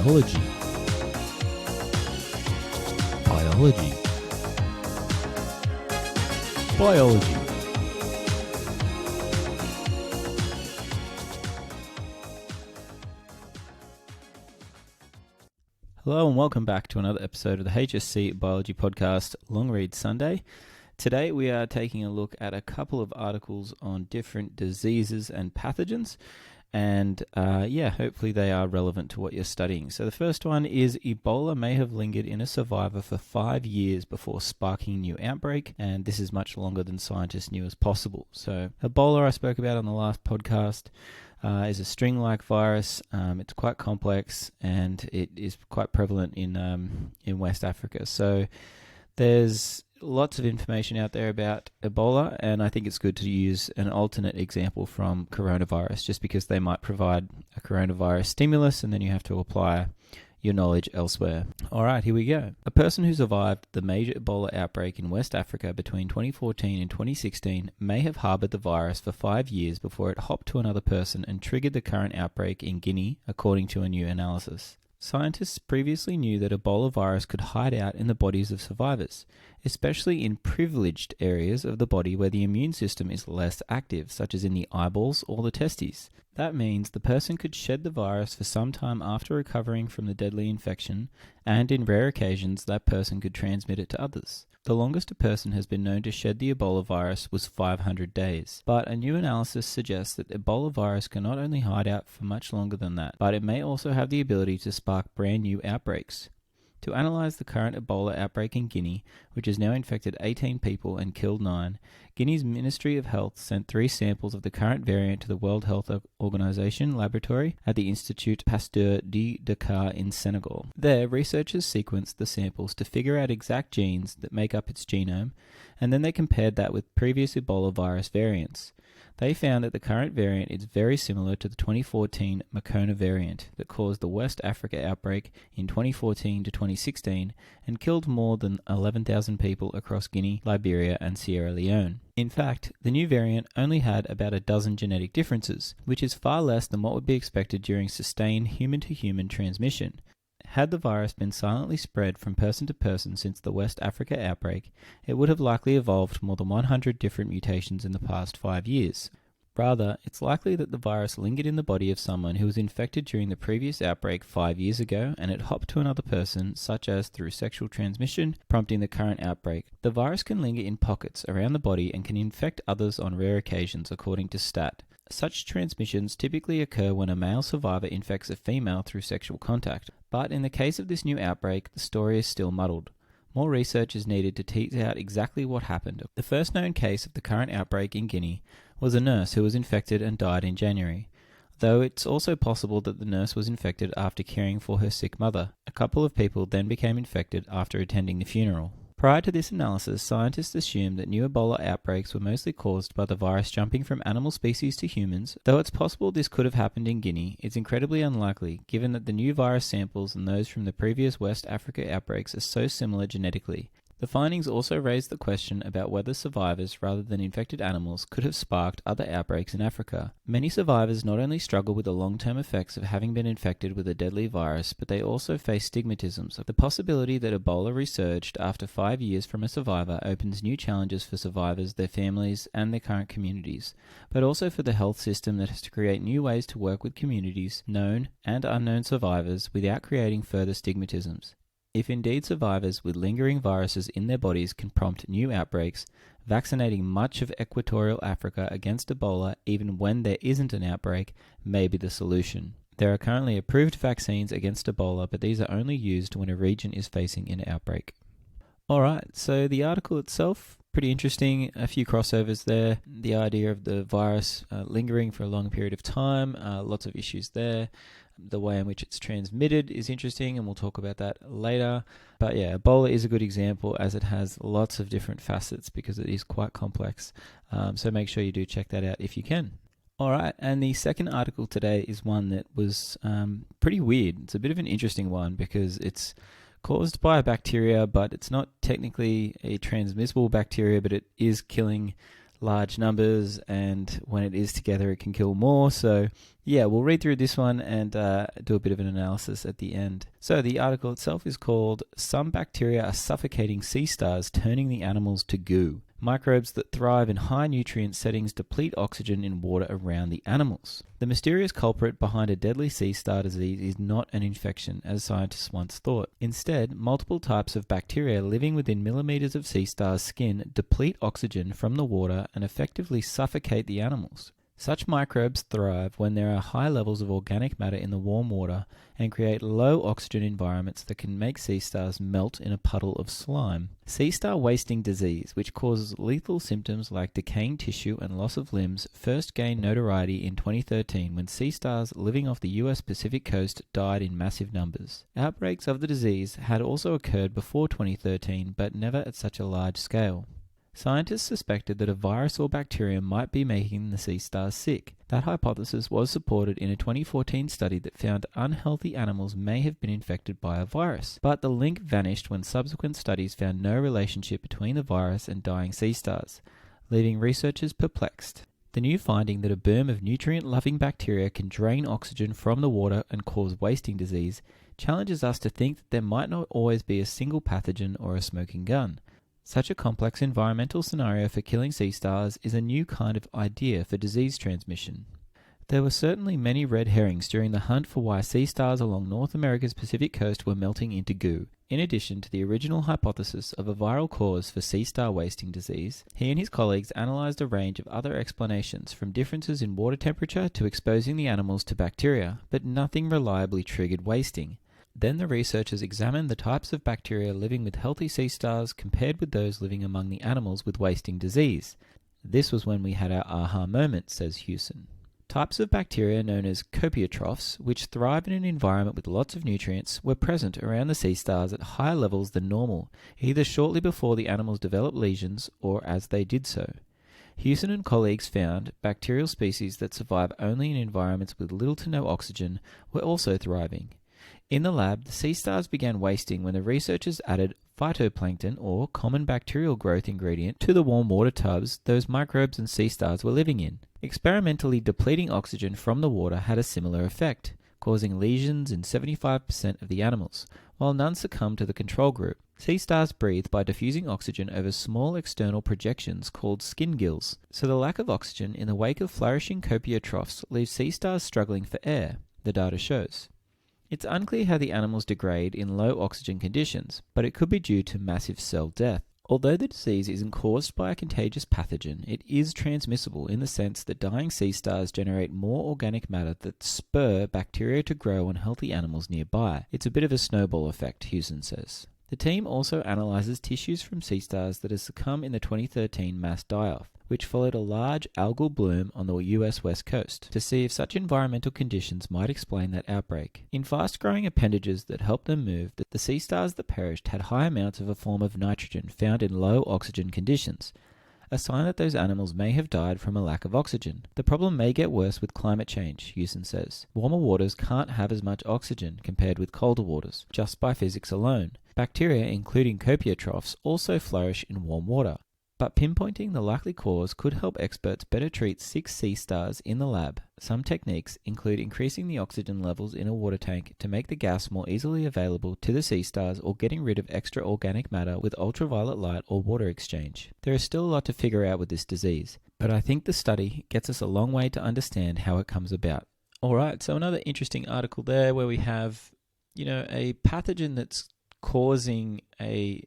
Biology. Biology. Biology. Hello and welcome back to another episode of the HSC Biology Podcast, Long Read Sunday. Today we are taking a look at a couple of articles on different diseases and pathogens. And hopefully they are relevant to what you're studying. So the first one is Ebola may have lingered in a survivor for 5 years before sparking a new outbreak, and this is much longer than scientists knew as possible. So Ebola, I spoke about on the last podcast, is a string-like virus. It's quite complex, and it is quite prevalent in West Africa. So there's lots of information out there about Ebola, and I think it's good to use an alternate example from coronavirus, just because they might provide a coronavirus stimulus, and then you have to apply your knowledge elsewhere. All right, here we go. A person who survived the major Ebola outbreak in West Africa between 2014 and 2016 may have harbored the virus for 5 years before it hopped to another person and triggered the current outbreak in Guinea, according to a new analysis. Scientists previously knew that Ebola virus could hide out in the bodies of survivors, especially in privileged areas of the body where the immune system is less active, such as in the eyeballs or the testes. That means the person could shed the virus for some time after recovering from the deadly infection, and in rare occasions that person could transmit it to others. The longest a person has been known to shed the Ebola virus was 500 days. But a new analysis suggests that Ebola virus can not only hide out for much longer than that, but it may also have the ability to spark brand new outbreaks. To analyse the current Ebola outbreak in Guinea, which has now infected 18 people and killed 9, Guinea's Ministry of Health sent 3 samples of the current variant to the World Health Organization laboratory at the Institut Pasteur de Dakar in Senegal. There, researchers sequenced the samples to figure out exact genes that make up its genome, and then they compared that with previous Ebola virus variants. They found that the current variant is very similar to the 2014 Makona variant that caused the West Africa outbreak in 2014 to 2016 and killed more than 11,000 people across Guinea, Liberia, and Sierra Leone. In fact, the new variant only had about a dozen genetic differences, which is far less than what would be expected during sustained human-to-human transmission. Had the virus been silently spread from person to person since the West Africa outbreak, it would have likely evolved more than 100 different mutations in the past 5 years. Rather, it's likely that the virus lingered in the body of someone who was infected during the previous outbreak 5 years ago, and it hopped to another person, such as through sexual transmission, prompting the current outbreak. The virus can linger in pockets around the body and can infect others on rare occasions, according to STAT. Such transmissions typically occur when a male survivor infects a female through sexual contact, but in the case of this new outbreak, the story is still muddled. More research is needed to tease out exactly what happened. The first known case of the current outbreak in Guinea was a nurse who was infected and died in January, though it's also possible that the nurse was infected after caring for her sick mother. A couple of people then became infected after attending the funeral. Prior to this analysis, scientists assumed that new Ebola outbreaks were mostly caused by the virus jumping from animal species to humans. Though it's possible this could have happened in Guinea, it's incredibly unlikely, given that the new virus samples and those from the previous West Africa outbreaks are so similar genetically. The findings also raised the question about whether survivors, rather than infected animals, could have sparked other outbreaks in Africa. Many survivors not only struggle with the long-term effects of having been infected with a deadly virus, but they also face stigmatisms. The possibility that Ebola resurged after 5 years from a survivor opens new challenges for survivors, their families, and their current communities, but also for the health system that has to create new ways to work with communities, known and unknown survivors, without creating further stigmatisms. If indeed survivors with lingering viruses in their bodies can prompt new outbreaks, vaccinating much of equatorial Africa against Ebola even when there isn't an outbreak may be the solution. There are currently approved vaccines against Ebola, but these are only used when a region is facing an outbreak. Alright, so the article itself, pretty interesting, a few crossovers there. The idea of the virus lingering for a long period of time, lots of issues there. The way in which it's transmitted is interesting, and we'll talk about that later. But yeah, Ebola is a good example as it has lots of different facets because it is quite complex. So make sure you do check that out if you can. All right, and the second article today is one that was pretty weird. It's a bit of an interesting one because it's caused by a bacteria, but it's not technically a transmissible bacteria, but it is killing large numbers, and when it is together, it can kill more. So yeah, we'll read through this one and do a bit of an analysis at the end. So the article itself is called "Some Bacteria Are Suffocating Sea Stars, Turning the Animals to Goo. Microbes that thrive in high nutrient settings deplete oxygen in water around the animals." The mysterious culprit behind a deadly sea star disease is not an infection, as scientists once thought. Instead, multiple types of bacteria living within millimeters of sea stars' skin deplete oxygen from the water and effectively suffocate the animals. Such microbes thrive when there are high levels of organic matter in the warm water and create low oxygen environments that can make sea stars melt in a puddle of slime. Sea star wasting disease, which causes lethal symptoms like decaying tissue and loss of limbs, first gained notoriety in 2013 when sea stars living off the US Pacific coast died in massive numbers. Outbreaks of the disease had also occurred before 2013, but never at such a large scale. Scientists suspected that a virus or bacterium might be making the sea stars sick. That hypothesis was supported in a 2014 study that found unhealthy animals may have been infected by a virus, but the link vanished when subsequent studies found no relationship between the virus and dying sea stars, leaving researchers perplexed. The new finding that a boom of nutrient-loving bacteria can drain oxygen from the water and cause wasting disease challenges us to think that there might not always be a single pathogen or a smoking gun. Such a complex environmental scenario for killing sea stars is a new kind of idea for disease transmission. There were certainly many red herrings during the hunt for why sea stars along North America's Pacific coast were melting into goo. In addition to the original hypothesis of a viral cause for sea star wasting disease, he and his colleagues analysed a range of other explanations, from differences in water temperature to exposing the animals to bacteria, but nothing reliably triggered wasting. Then the researchers examined the types of bacteria living with healthy sea stars compared with those living among the animals with wasting disease. This was when we had our aha moment, says Hewson. Types of bacteria known as copiotrophs, which thrive in an environment with lots of nutrients, were present around the sea stars at higher levels than normal, either shortly before the animals developed lesions or as they did so. Hewson and colleagues found bacterial species that survive only in environments with little to no oxygen were also thriving. In the lab, the sea stars began wasting when the researchers added phytoplankton, or common bacterial growth ingredient, to the warm water tubs those microbes and sea stars were living in. Experimentally depleting oxygen from the water had a similar effect, causing lesions in 75% of the animals, while none succumbed to the control group. Sea stars breathe by diffusing oxygen over small external projections called skin gills, so the lack of oxygen in the wake of flourishing copiotrophs leaves sea stars struggling for air, the data shows. It's unclear how the animals degrade in low oxygen conditions, but it could be due to massive cell death. Although the disease isn't caused by a contagious pathogen, it is transmissible in the sense that dying sea stars generate more organic matter that spur bacteria to grow on healthy animals nearby. It's a bit of a snowball effect, Hewson says. The team also analyzes tissues from sea stars that have succumbed in the 2013 mass die-off, which followed a large algal bloom on the US West Coast, to see if such environmental conditions might explain that outbreak. In fast-growing appendages that helped them move, the sea stars that perished had high amounts of a form of nitrogen found in low oxygen conditions, a sign that those animals may have died from a lack of oxygen. The problem may get worse with climate change, Hewson says. Warmer waters can't have as much oxygen compared with colder waters, just by physics alone. Bacteria, including copiotrophs, also flourish in warm water. But pinpointing the likely cause could help experts better treat sick sea stars in the lab. Some techniques include increasing the oxygen levels in a water tank to make the gas more easily available to the sea stars, or getting rid of extra organic matter with ultraviolet light or water exchange. There is still a lot to figure out with this disease, but I think the study gets us a long way to understand how it comes about. Alright, so another interesting article there where we have, a pathogen that's causing a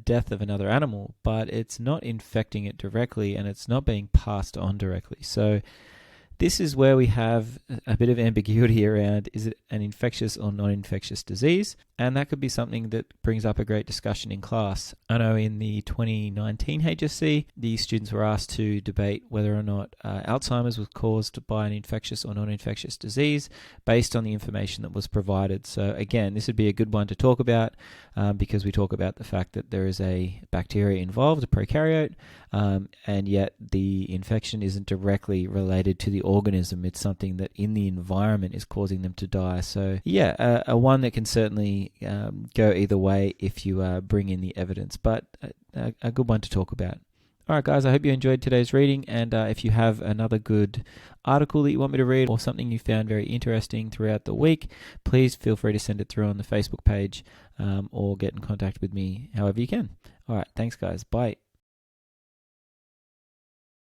death of another animal, but it's not infecting it directly and it's not being passed on directly. So this is where we have a bit of ambiguity around, is it an infectious or non-infectious disease? And that could be something that brings up a great discussion in class. I know in the 2019 HSC, the students were asked to debate whether or not Alzheimer's was caused by an infectious or non-infectious disease based on the information that was provided. So again, this would be a good one to talk about because we talk about the fact that there is a bacteria involved, a prokaryote, and yet the infection isn't directly related to the organism. It's something that in the environment is causing them to die. So yeah, a one that can certainly go either way if you bring in the evidence, but a good one to talk about. All right, guys, I hope you enjoyed today's reading. And if you have another good article that you want me to read or something you found very interesting throughout the week, please feel free to send it through on the Facebook page or get in contact with me however you can. All right, thanks, guys. Bye.